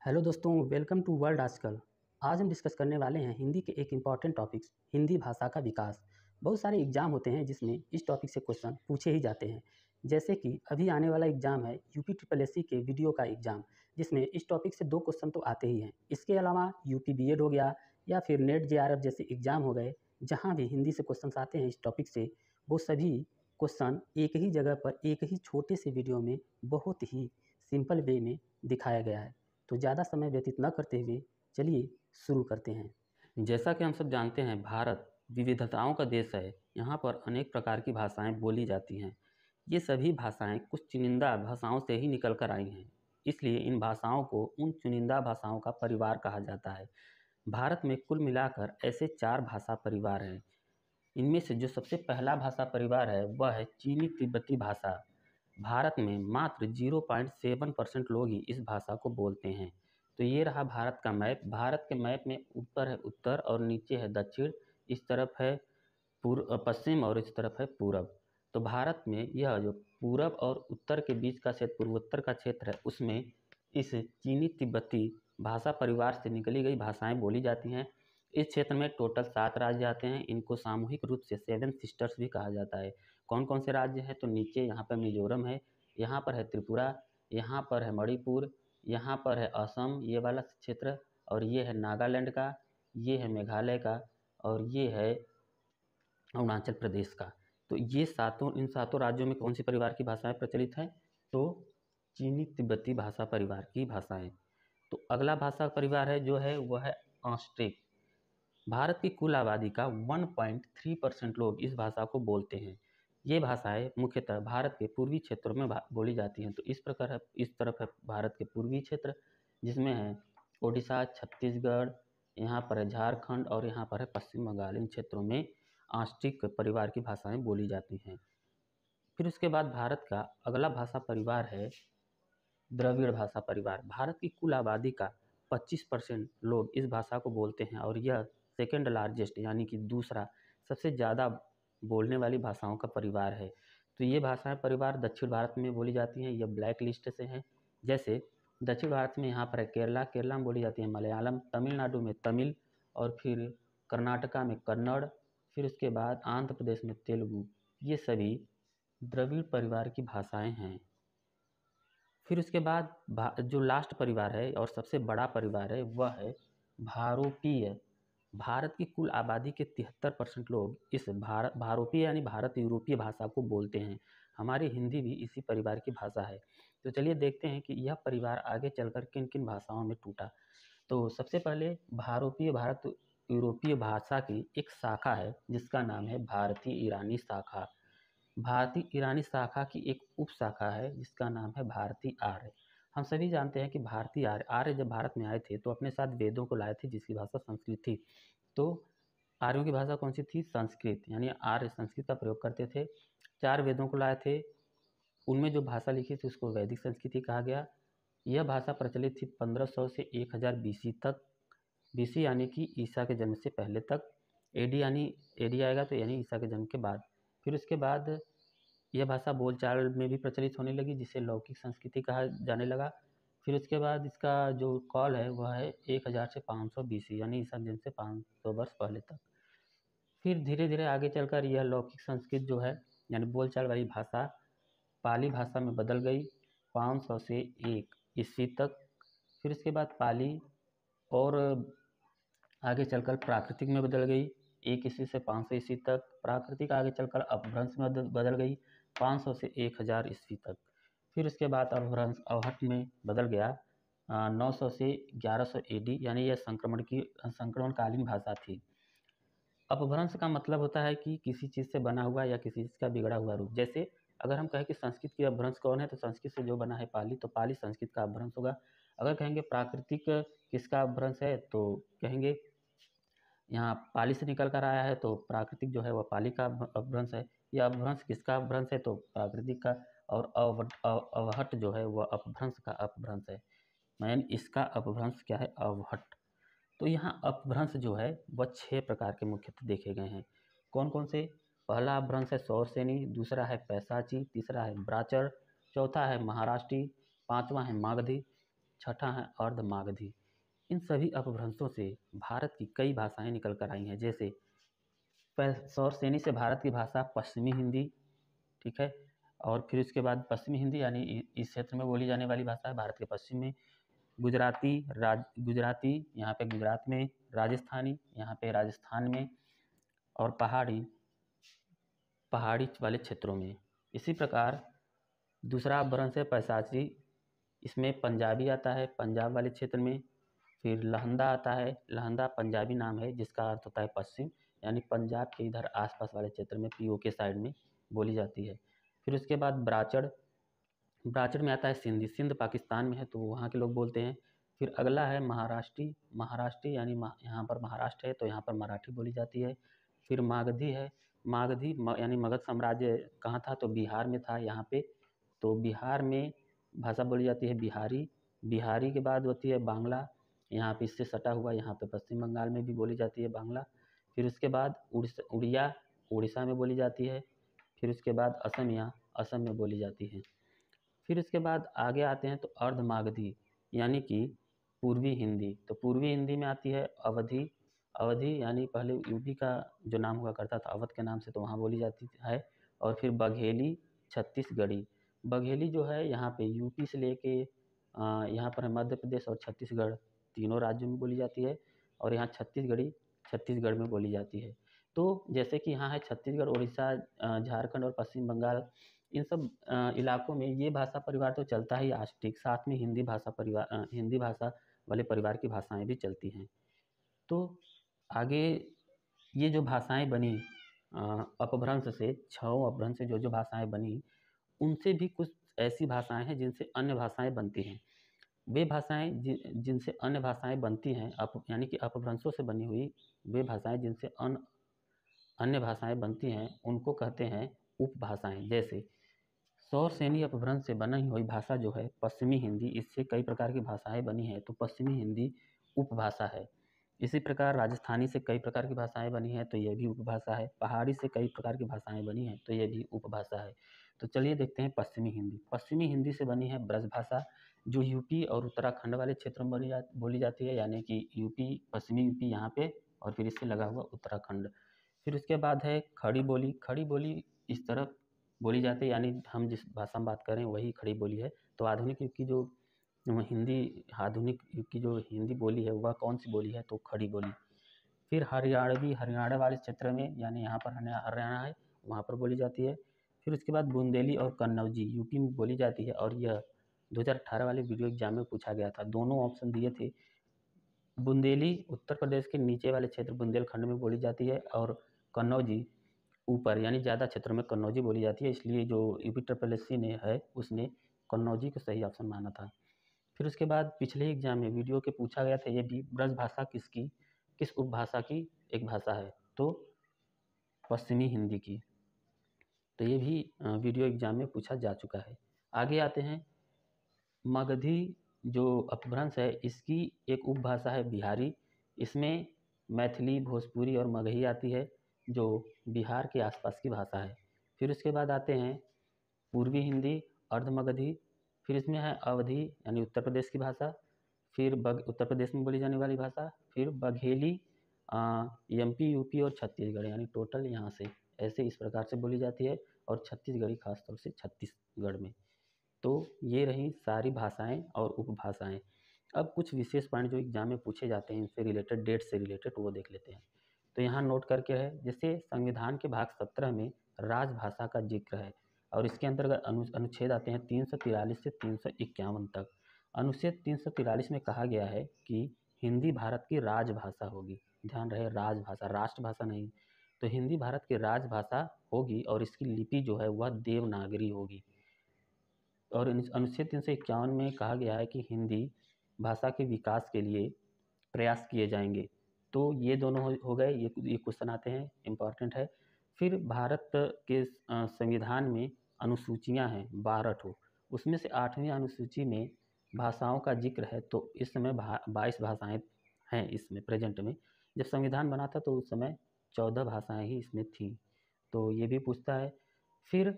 Hello दोस्तों, welcome to world आजकल। आज हम डिस्कस करने वाले हैं हिंदी के एक इम्पॉर्टेंट टॉपिक्स, हिंदी भाषा का विकास। बहुत सारे एग्जाम होते हैं जिसमें इस टॉपिक से क्वेश्चन पूछे ही जाते हैं। जैसे कि अभी आने वाला एग्जाम है यूपी ट्रिपल एससी के वीडियो का एग्जाम, जिसमें इस टॉपिक से 2 क्वेश्चन तो आते ही हैं। इसके अलावा यूपी बीएड हो गया या फिर नेट जेआरएफ जैसे एग्जाम हो गए, जहाँ भी हिंदी से क्वेश्चन आते हैं इस टॉपिक से, वो सभी क्वेश्चन एक ही जगह पर एक ही छोटे से वीडियो में बहुत ही सिंपल वे में दिखाया गया है। तो ज़्यादा समय व्यतीत न करते हुए चलिए शुरू करते हैं। जैसा कि हम सब जानते हैं, भारत विविधताओं का देश है। यहाँ पर अनेक प्रकार की भाषाएं बोली जाती हैं। ये सभी भाषाएं कुछ चुनिंदा भाषाओं से ही निकल कर आई हैं। इसलिए इन भाषाओं को उन चुनिंदा भाषाओं का परिवार कहा जाता है। भारत में कुल मिलाकर ऐसे 4 भाषा परिवार हैं। इनमें से जो सबसे पहला भाषा परिवार है वह है चीनी तिब्बती भाषा। भारत में मात्र 0.7% लोग ही इस भाषा को बोलते हैं। तो ये रहा भारत का मैप। भारत के मैप में ऊपर है उत्तर और नीचे है दक्षिण, इस तरफ है पश्चिम और इस तरफ है पूरब। तो भारत में यह जो पूरब और उत्तर के बीच का क्षेत्र, पूर्वोत्तर का क्षेत्र है, उसमें इस चीनी तिब्बती भाषा परिवार से निकली गई भाषाएं बोली जाती हैं। इस क्षेत्र में टोटल 7 राज्य आते हैं। इनको सामूहिक रूप से 7 सिस्टर्स भी कहा जाता है। कौन कौन से राज्य हैं? तो नीचे यहाँ पर मिजोरम है, यहाँ पर है त्रिपुरा, यहाँ पर है मणिपुर, यहाँ पर है असम ये वाला क्षेत्र, और ये है नागालैंड का, ये है मेघालय का, और ये है अरुणाचल प्रदेश का। तो ये इन सातों राज्यों में कौन सी परिवार की भाषाएं प्रचलित हैं? तो चीनी तिब्बती भाषा परिवार की भाषाएं। तो अगला भाषा परिवार है जो है वह है ऑस्ट्रिक। भारत की कुल आबादी का 1.3% लोग इस भाषा को बोलते हैं। ये भाषाएं मुख्यतः भारत के पूर्वी क्षेत्रों में बोली जाती हैं। तो इस प्रकार है, इस तरफ है भारत के पूर्वी क्षेत्र, जिसमें है ओडिशा, छत्तीसगढ़, यहाँ पर है झारखंड और यहाँ पर है पश्चिम बंगाल। इन क्षेत्रों में ऑस्ट्रिक परिवार की भाषाएं बोली जाती हैं। फिर उसके बाद भारत का अगला भाषा परिवार है द्रविड़ भाषा परिवार। भारत की कुल आबादी का 25% लोग इस भाषा को बोलते हैं और यह सेकेंड लार्जेस्ट यानी कि दूसरा सबसे ज़्यादा बोलने वाली भाषाओं का परिवार है। तो ये भाषाएं परिवार दक्षिण भारत में बोली जाती हैं। यह ब्लैक लिस्ट से हैं। जैसे दक्षिण भारत में यहाँ पर है केरला में बोली जाती है मलयालम, तमिलनाडु में तमिल, और फिर कर्नाटका में कन्नड़, फिर उसके बाद आंध्र प्रदेश में तेलुगु। ये सभी द्रविड़ परिवार की भाषाएं हैं। फिर उसके बाद जो लास्ट परिवार है और सबसे बड़ा परिवार है वह है भारोपीय। भारत की कुल आबादी के 73% लोग इस भारोपीय यानी भारत यूरोपीय भाषा को बोलते हैं। हमारी हिंदी भी इसी परिवार की भाषा है। तो चलिए देखते हैं कि यह परिवार आगे चलकर किन किन भाषाओं में टूटा। तो सबसे पहले भारोपीय भारत यूरोपीय भाषा की एक शाखा है जिसका नाम है भारतीय ईरानी शाखा। भारतीय ईरानी शाखा की एक उप शाखा है जिसका नाम है भारतीय आर्य। हम सभी जानते हैं कि भारतीय आर्य जब भारत में आए थे तो अपने साथ वेदों को लाए थे जिसकी भाषा संस्कृत थी। तो आर्यों की भाषा कौन सी थी? संस्कृत। यानी आर्य संस्कृत का प्रयोग करते थे। 4 वेदों को लाए थे। उनमें जो भाषा लिखी थी उसको वैदिक संस्कृति कहा गया। यह भाषा प्रचलित थी 1500 से 1000 बीसी तक। बीसी यानी कि ईसा के जन्म से पहले तक। एडी आएगा तो यानी ईसा के जन्म के बाद। फिर उसके बाद यह भाषा बोलचाल में भी प्रचलित होने लगी जिसे लौकिक संस्कृति कहा जाने लगा। फिर उसके बाद इसका जो कॉल है वह है 1000 से 500 बीसी यानी ईसा जन्म से 500 वर्ष पहले तक। फिर धीरे धीरे आगे चलकर यह लौकिक संस्कृत जो है यानी बोलचाल वाली भाषा पाली भाषा में बदल गई 500 से 1 ईस्वी तक। फिर उसके बाद पाली और आगे चलकर प्राकृतिक में बदल गई 1 ईस्वी से 500 ईस्वी तक। प्राकृतिक आगे चलकर अपभ्रंश में बदल गई 500 से 1000 ईस्वी तक। फिर उसके बाद अपभ्रंश अवहट में बदल गया 900 से 1100 एडी यानी यह संक्रमणकालीन भाषा थी। अपभ्रंश का मतलब होता है कि किसी चीज़ से बना हुआ या किसी चीज़ का बिगड़ा हुआ रूप। जैसे अगर हम कहें कि संस्कृत की अपभ्रंश कौन है तो संस्कृत से जो बना है पाली, तो पाली संस्कृत का अपभ्रंश होगा। अगर कहेंगे प्राकृतिक किसका अपभ्रंश है तो कहेंगे यहाँ पाली से निकल कर आया है तो प्राकृतिक जो है वह पाली का अपभ्रंश है। यह अपभ्रंश किसका अपभ्रंश है तो प्राकृतिक का। और अवहट जो है वह अपभ्रंश का अपभ्रंश है। मैन इसका अपभ्रंश क्या है? अवहट। तो यहाँ अपभ्रंश जो है वह 6 प्रकार के मुख्यतः देखे गए हैं। कौन कौन से? पहला अपभ्रंश है सौरसेनी, दूसरा है पैसाची, तीसरा है ब्राचर, चौथा है महाराष्ट्री, पांचवा है मागधी, छठा है अर्ध मागधी। इन सभी अपभ्रंशों से भारत की कई भाषाएं निकल कर आई हैं, जैसे सौरसेनी से भारत की भाषा पश्चिमी हिंदी, ठीक है। और फिर उसके बाद पश्चिमी हिंदी यानी इस क्षेत्र में बोली जाने वाली भाषा है भारत के पश्चिम में। गुजराती यहाँ पे गुजरात में, राजस्थानी यहाँ पे राजस्थान में, और पहाड़ी वाले क्षेत्रों में। इसी प्रकार दूसरा अपभ्रंश है पैशाची, इसमें पंजाबी आता है पंजाब वाले क्षेत्र में। फिर लहंदा आता है, लहंदा पंजाबी नाम है जिसका अर्थ होता है पश्चिम, यानी पंजाब के इधर आसपास वाले क्षेत्र में पीओके साइड में बोली जाती है। फिर उसके बाद ब्राचड़, ब्राचड़ में आता है सिंधी, सिंध पाकिस्तान में है तो वहाँ के लोग बोलते हैं। फिर अगला है महाराष्ट्री, महाराष्ट्री यानी यहाँ पर महाराष्ट्र है तो यहाँ पर मराठी बोली जाती है। फिर मागधी है, मागधी यानी मगध साम्राज्य कहाँ था तो बिहार में था यहाँ पे, तो बिहार में भाषा बोली जाती है बिहारी। बिहारी के बाद होती है बांग्ला, यहाँ पे इससे सटा हुआ यहाँ पे पश्चिम बंगाल में भी बोली जाती है बांग्ला। फिर उसके बाद उड़िया उड़ीसा में बोली जाती है। फिर उसके बाद असमिया असम में बोली जाती है। फिर इसके बाद आगे आते हैं तो अर्धमागधी यानी कि पूर्वी हिंदी, तो पूर्वी हिंदी में आती है अवधी, अवधी यानी पहले यूपी का जो नाम हुआ करता था अवध के नाम से तो वहाँ बोली जाती है। और फिर बघेली छत्तीसगढ़ी, बघेली जो है यहाँ पे यूपी से लेके यहाँ पर मध्य प्रदेश और छत्तीसगढ़ तीनों राज्यों में बोली जाती है, और यहाँ छत्तीसगढ़ी छत्तीसगढ़ में बोली जाती है। तो जैसे कि यहाँ है छत्तीसगढ़, उड़ीसा, झारखंड और पश्चिम बंगाल, इन सब इलाकों में ये भाषा परिवार तो चलता ही आज ठीक, साथ में हिंदी भाषा वाले परिवार की भाषाएं भी चलती हैं। तो आगे ये जो भाषाएं बनी अपभ्रंश से, 6 अपभ्रंश से जो भाषाएं बनी, उनसे भी कुछ ऐसी भाषाएं हैं जिनसे अन्य भाषाएं बनती हैं। वे भाषाएं जिनसे अन्य भाषाएं बनती हैं यानी कि अपभ्रंशों से बनी हुई वे भाषाएं जिनसे अन्य भाषाएं बनती हैं उनको कहते हैं उपभाषाएं। जैसे सौरसेनी अपभ्रंश से बनी हुई भाषा जो है पश्चिमी हिंदी, इससे कई प्रकार की भाषाएं बनी हैं तो पश्चिमी हिंदी उपभाषा है। इसी प्रकार राजस्थानी से कई प्रकार की भाषाएं बनी हैं तो यह भी उपभाषा है। पहाड़ी से कई प्रकार की भाषाएं बनी हैं तो यह भी उपभाषा है। तो चलिए देखते हैं पश्चिमी हिंदी। पश्चिमी हिंदी से बनी है ब्रज भाषा, जो यूपी और उत्तराखंड वाले क्षेत्रों में बोली जाती है, यानी कि यूपी, पश्चिमी यूपी यहाँ पे और फिर इससे लगा हुआ उत्तराखंड। फिर उसके बाद है खड़ी बोली, खड़ी बोली इस तरफ बोली जाती है, यानी हम जिस भाषा में बात करें वही खड़ी बोली है। तो आधुनिक युग की जो आधुनिक युग की जो हिंदी बोली है वह कौन सी बोली है तो खड़ी बोली। फिर हरियाणवी, हरियाणा वाले क्षेत्र में यानी यहाँ पर हरियाणा है वहाँ पर बोली जाती है। फिर उसके बाद बुंदेली और कन्नौजी यूपी में बोली जाती है, और यह 2018 वाले वीडियो एग्जाम में पूछा गया था। दोनों ऑप्शन दिए थे। बुंदेली उत्तर प्रदेश के नीचे वाले क्षेत्र बुंदेलखंड में बोली जाती है, और कन्नौजी ऊपर यानी ज़्यादा क्षेत्रों में कन्नौजी बोली जाती है, इसलिए जो यूपी ने है उसने कन्नौजी को सही ऑप्शन माना था। फिर उसके बाद पिछले एग्जाम में वीडियो के पूछा गया था ये भी, ब्रज भाषा किस उपभाषा की एक भाषा है तो पश्चिमी हिंदी की। तो ये भी वीडियो एग्जाम में पूछा जा चुका है। आगे आते हैं मगधी जो अपभ्रंश है इसकी एक उपभाषा है बिहारी, इसमें मैथिली, भोजपुरी और मगही आती है जो बिहार के आसपास की भाषा है। फिर उसके बाद आते हैं पूर्वी हिंदी, अर्धमगधी, फिर इसमें है अवधी यानी उत्तर प्रदेश की भाषा, फिर उत्तर प्रदेश में बोली जाने वाली भाषा, फिर बघेली एमपी, यूपी और छत्तीसगढ़, यानी टोटल यहाँ से ऐसे इस प्रकार से बोली जाती है, और छत्तीसगढ़ी खासतौर से छत्तीसगढ़ में। तो ये रही सारी भाषाएं और उपभाषाएं। अब कुछ विशेष पॉइंट जो एग्जाम में पूछे जाते हैं इनसे रिलेटेड, डेट से रिलेटेड, वो देख लेते हैं। तो यहाँ नोट करके है, जैसे संविधान के भाग 17 में राजभाषा का जिक्र है, और इसके अंतर्गत अनुच्छेद आते हैं 343 से 351 तक। अनुच्छेद 343 में कहा गया है कि हिंदी भारत की राजभाषा होगी। ध्यान रहे राजभाषा, राष्ट्रभाषा नहीं। तो हिंदी भारत की राजभाषा होगी और इसकी लिपि जो है वह देवनागरी होगी। और अनुच्छेद 351 में कहा गया है कि हिंदी भाषा के विकास के लिए प्रयास किए जाएंगे। तो ये दोनों हो गए, ये क्वेश्चन आते हैं, इम्पॉर्टेंट है। फिर भारत के संविधान में अनुसूचियां हैं 12 ठो, उसमें से 8वीं अनुसूची में भाषाओं का जिक्र है। तो इस समय 22 भाषाएं हैं इसमें प्रेजेंट में। जब संविधान बना था तो उस समय 14 भाषाएं ही इसमें थीं। तो ये भी पूछता है। फिर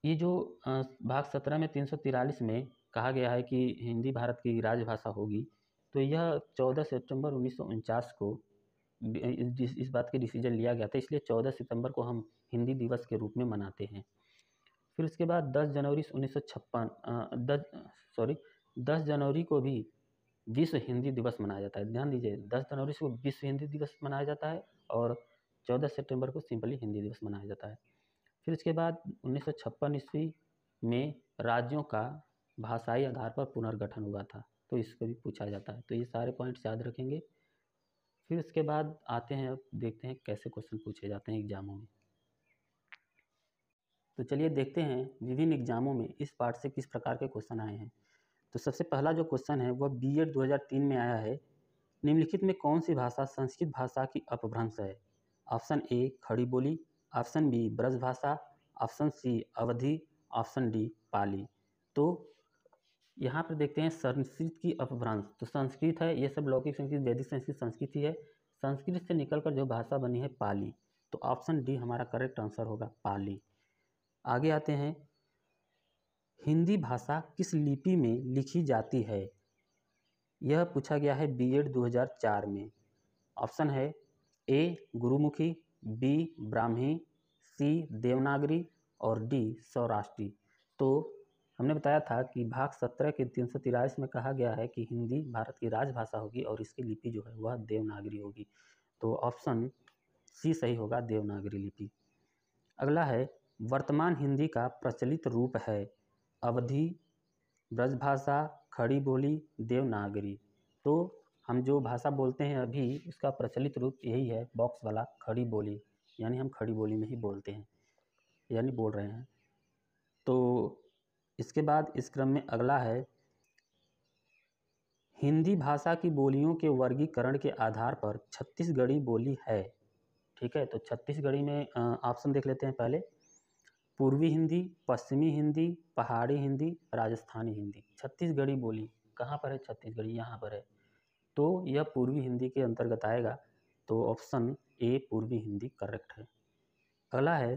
ये जो भाग 17 में 343 में कहा गया है कि हिंदी भारत की राजभाषा होगी, तो यह 14 सितंबर 1949 को इस बात की डिसीजन लिया गया था, इसलिए 14 सितंबर को हम हिंदी दिवस के रूप में मनाते हैं। फिर उसके बाद 10 जनवरी को भी विश्व हिंदी दिवस मनाया जाता है। ध्यान दीजिए, 10 जनवरी को विश्व हिंदी दिवस मनाया जाता है और 14 सितंबर को सिंपली हिंदी दिवस मनाया जाता है। फिर उसके बाद 1956 ईस्वी में राज्यों का भाषाई आधार पर पुनर्गठन हुआ था, तो इसको भी पूछा जाता है। तो ये सारे पॉइंट्स याद रखेंगे। फिर उसके बाद आते हैं, अब देखते हैं कैसे क्वेश्चन पूछे जाते हैं एग्जामों में। तो चलिए देखते हैं विभिन्न एग्जामों में इस पार्ट से किस प्रकार के क्वेश्चन आए हैं। तो सबसे पहला जो क्वेश्चन है वह बीएड 2003 में आया है। निम्नलिखित में कौन सी भाषा संस्कृत भाषा की अपभ्रंश है? Option A Khari Boli, option B Brajbhasha, option C Awadhi, option D Pali. तो यहाँ पर देखते हैं संस्कृत की अपभ्रंश। तो संस्कृत है, ये सब लौकिक संस्कृत, वैदिक संस्कृत, संस्कृत ही है। संस्कृत से निकलकर जो भाषा बनी है पाली, तो ऑप्शन डी हमारा करेक्ट आंसर होगा, पाली। आगे आते हैं, हिंदी भाषा किस लिपि में लिखी जाती है? यह पूछा गया है बीएड 2004 में। ऑप्शन है ए गुरुमुखी, बी ब्राह्मी, सी देवनागरी और डी सौराष्ट्री। तो हमने बताया था कि भाग 17 के 343 में कहा गया है कि हिंदी भारत की राजभाषा होगी और इसकी लिपि जो है वह देवनागरी होगी। तो ऑप्शन सी सही होगा, देवनागरी लिपि। अगला है, वर्तमान हिंदी का प्रचलित रूप है? अवधी, ब्रजभाषा, खड़ी बोली, देवनागरी। तो हम जो भाषा बोलते हैं अभी, उसका प्रचलित रूप यही है, बॉक्स वाला, खड़ी बोली, यानी हम खड़ी बोली में ही बोलते हैं, यानी बोल रहे हैं। तो इसके बाद इस क्रम में अगला है, हिंदी भाषा की बोलियों के वर्गीकरण के आधार पर छत्तीसगढ़ी बोली है। ठीक है, तो छत्तीसगढ़ी में ऑप्शन देख लेते हैं पहले। पूर्वी हिंदी, पश्चिमी हिंदी, पहाड़ी हिंदी, राजस्थानी हिंदी। छत्तीसगढ़ी बोली कहाँ पर है? छत्तीसगढ़ी यहाँ पर है, तो यह पूर्वी हिंदी के अंतर्गत आएगा। तो ऑप्शन ए पूर्वी हिंदी करेक्ट है। अगला है,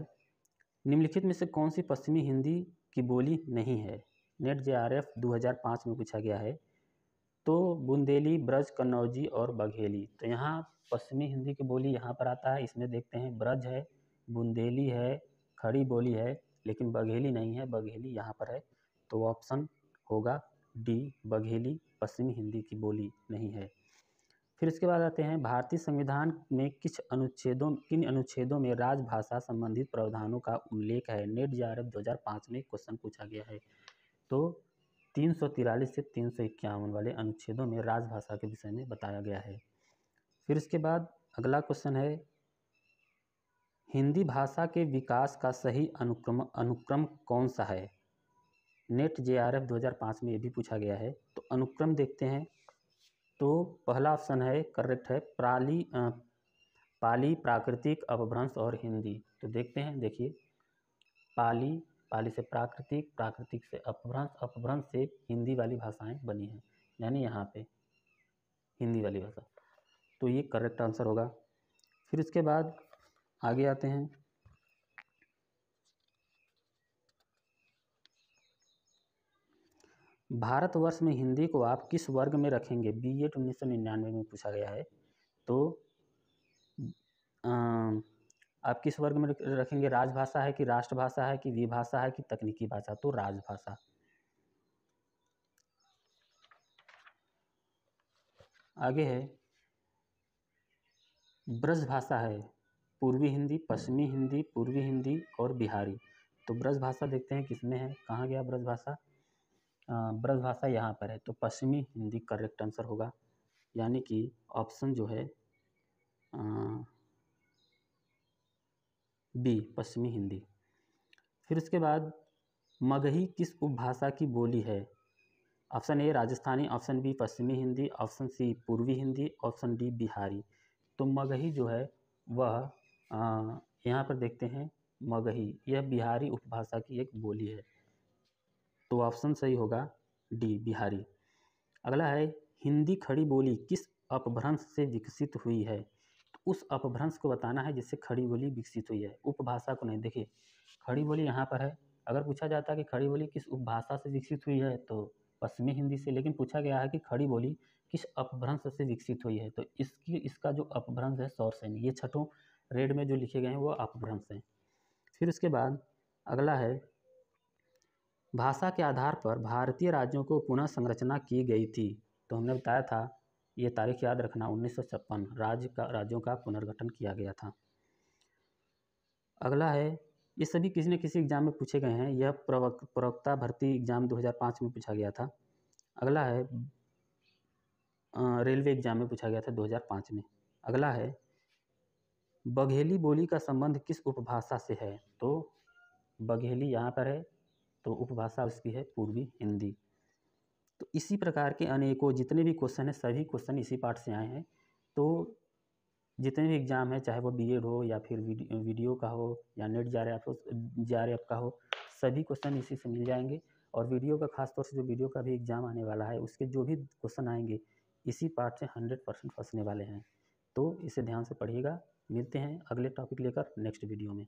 निम्नलिखित में से कौन सी पश्चिमी हिंदी की बोली नहीं है? नेट जेआरएफ 2005 में पूछा गया है। तो बुंदेली, ब्रज, कन्नौजी और बघेली। तो यहाँ पश्चिमी हिंदी की बोली यहाँ पर आता है, इसमें देखते हैं ब्रज है, बुंदेली है, खड़ी बोली है, लेकिन बघेली नहीं है, बघेली यहाँ पर है। तो ऑप्शन होगा डी, बघेली पश्चिमी हिंदी की बोली नहीं है। फिर इसके बाद आते हैं, भारतीय संविधान में किन अनुच्छेदों में राजभाषा संबंधित प्रावधानों का उल्लेख है? नेट जेआरएफ 2005 में क्वेश्चन पूछा गया है। तो 343 से 351 वाले अनुच्छेदों में राजभाषा के विषय में बताया गया है। फिर इसके बाद अगला क्वेश्चन है, हिंदी भाषा के विकास का सही अनुक्रम कौन सा है? नेट जेआरएफ 2005 में ये भी पूछा गया है। तो अनुक्रम देखते हैं, तो पहला ऑप्शन है करेक्ट है, पाली, प्राकृतिक, अपभ्रंश और हिंदी। तो देखते हैं, देखिए, पाली से प्राकृतिक, प्राकृतिक से अपभ्रंश, अपभ्रंश से हिंदी वाली भाषाएं बनी हैं, यानी यहाँ पे हिंदी वाली भाषा। तो ये करेक्ट आंसर होगा। फिर इसके बाद आगे आते हैं, भारतवर्ष में हिंदी को आप किस वर्ग में रखेंगे? बीएड 1999 में पूछा गया है। तो आप किस वर्ग में रखेंगे? राजभाषा है कि राष्ट्रभाषा है कि विभाषा है कि तकनीकी भाषा? तो राजभाषा। आगे है, ब्रजभाषा है पूर्वी हिंदी, पश्चिमी हिंदी, पूर्वी हिंदी और बिहारी। तो ब्रजभाषा देखते हैं किसमें है, कहाँ गया ब्रजभाषा? ब्रजभाषा यहाँ पर है, तो पश्चिमी हिंदी करेक्ट आंसर होगा, यानी कि ऑप्शन जो है बी, पश्चिमी हिंदी। फिर उसके बाद, मगही किस उपभाषा की बोली है? Option A Rajasthani, option B पश्चिमी हिंदी, ऑप्शन सी पूर्वी हिंदी, ऑप्शन डी बिहारी। तो मगही जो है वह यहाँ पर देखते हैं, मगही यह बिहारी उपभाषा की एक बोली है। तो ऑप्शन सही होगा डी, बिहारी। अगला है, हिंदी खड़ी बोली किस अपभ्रंश से विकसित हुई है? तो उस अपभ्रंश को बताना है जिससे खड़ी बोली विकसित हुई है, उपभाषा को नहीं। देखिए, खड़ी बोली यहाँ पर है, अगर पूछा जाता है कि खड़ी बोली किस उपभाषा से विकसित हुई है, तो पश्चिमी हिंदी से, लेकिन पूछा गया है कि खड़ी बोली किस अपभ्रंश से विकसित हुई है। तो इसका जो अपभ्रंश है सौरसेन, ये छठों रेड में जो लिखे गए हैं वो अपभ्रंश हैं। फिर उसके बाद अगला है, भाषा के आधार पर भारतीय राज्यों को पुनः संरचना की गई थी। तो हमने बताया था, ये तारीख याद रखना, 1956 राज्यों का पुनर्गठन किया गया था। अगला है, ये सभी किसी न किसी एग्जाम में पूछे गए हैं। यह प्रवक्ता भर्ती एग्जाम 2005 में पूछा गया था। अगला है, रेलवे एग्जाम में पूछा गया था 2005 में। अगला है, बघेली बोली का संबंध किस उपभाषा से है। तो बघेली यहाँ पर है, तो उपभाषा उसकी है पूर्वी हिंदी। तो इसी प्रकार के अनेकों जितने भी क्वेश्चन हैं, सभी क्वेश्चन इसी पार्ट से आए हैं। तो जितने भी एग्ज़ाम है, चाहे वो बीएड हो या फिर वीडियो का हो या नेट जेआरएफ का हो, सभी क्वेश्चन इसी से मिल जाएंगे। और वीडियो का खास तौर से जो वीडियो का भी एग्ज़ाम आने वाला है, उसके जो भी क्वेश्चन आएंगे इसी पार्ट से 100% फंसने वाले हैं। तो इसे ध्यान से पढ़िएगा। मिलते हैं अगले टॉपिक लेकर नेक्स्ट वीडियो में।